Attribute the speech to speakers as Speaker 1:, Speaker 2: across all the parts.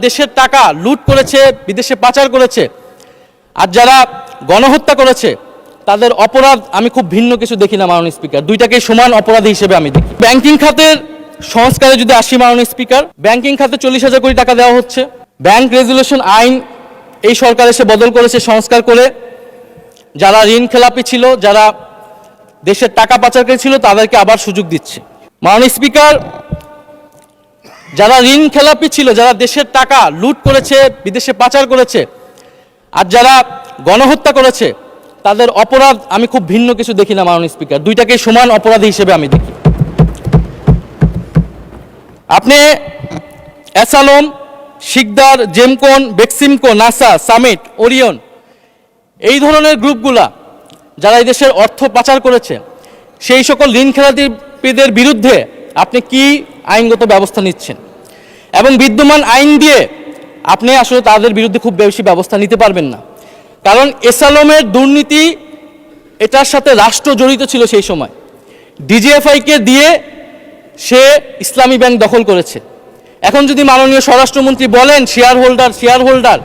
Speaker 1: দেশের টাকা লুট করেছে, বিদেশে পাচার করেছে, আর যারা গণহত্যা করেছে তাদের অপরাধ আমি খুব ভিন্ন কিছু দেখি না মাননীয় স্পিকার। দুইটাকে সমান অপরাধী হিসেবে আমি দেখি। ব্যাংকিং খাতের সংস্কারে যদি আসি মাননীয় স্পিকার, ব্যাংকিং খাতে 40,000 কোটি টাকা দেওয়া হচ্ছে। ব্যাংক রেজুলেশন আইন এই সরকার এসে বদল করেছে, সংস্কার করে যারা ঋণ খেলাপি ছিল, যারা দেশের টাকা পাচারকারী ছিল তাদেরকে আবার সুযোগ দিচ্ছে। মাননীয় স্পিকার, যারা ঋণ খেলাপি ছিল, যারা দেশের টাকা লুট করেছে, বিদেশে পাচার করেছে, আর যারা গণহত্যা করেছে তাদের অপরাধ আমি খুব ভিন্ন কিছু দেখি না মাননীয় স্পিকার। দুইটাকে সমান অপরাধী হিসেবে আমি দেখি। আপনি অ্যাসালম, শিকদার, জেমকন, বেক্সিমকো, নাসা, সামিট, ওরিয়ন এই ধরনের গ্রুপগুলা যারা এই দেশের অর্থ পাচার করেছে সেই সকল ঋণ খেলাপিদের বিরুদ্ধে আপনি কি আইনগত ব্যবস্থা নিচ্ছেন? এবং বিদ্যমান আইন দিয়ে আপনি আসলে তাদের বিরুদ্ধে খুব বেশি ব্যবস্থা নিতে পারবেন না, কারণ এসালমের দুর্নীতি এটার সাথে রাষ্ট্র জড়িত ছিল। সেই সময় ডিজিএফআইকে দিয়ে সে ইসলামী ব্যাংক দখল করেছে। এখন যদি মাননীয় স্বরাষ্ট্রমন্ত্রী বলেন শেয়ার হোল্ডার,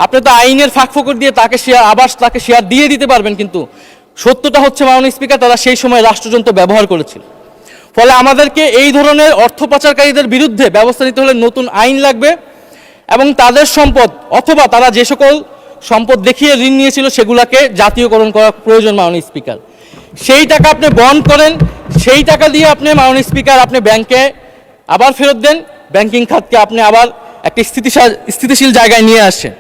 Speaker 1: আপনি তো আইনের ফাঁকফোকর দিয়ে তাকে শেয়ার দিয়ে দিতে পারবেন, কিন্তু সত্যটা হচ্ছে মাননীয় স্পিকার তারা সেই সময় রাষ্ট্রযন্ত্র ব্যবহার করেছিল। ফলে আমাদেরকে এই ধরনের অর্থ পাচারকারীদের বিরুদ্ধে ব্যবস্থা নিতে হলে নতুন আইন লাগবে, এবং তাদের সম্পদ অথবা তারা যে সকল সম্পদ দেখিয়ে ঋণ নিয়েছিল সেগুলোকে জাতীয়করণ করা প্রয়োজন মাননীয় স্পিকার। সেই টাকা আপনি বন্ড করেন, সেই টাকা দিয়ে আপনি মাননীয় স্পিকার আপনি ব্যাংকে আবার ফেরত দেন, ব্যাংকিং খাতকে আপনি আবার একটা স্থিতিশীল জায়গায় নিয়ে আসেন।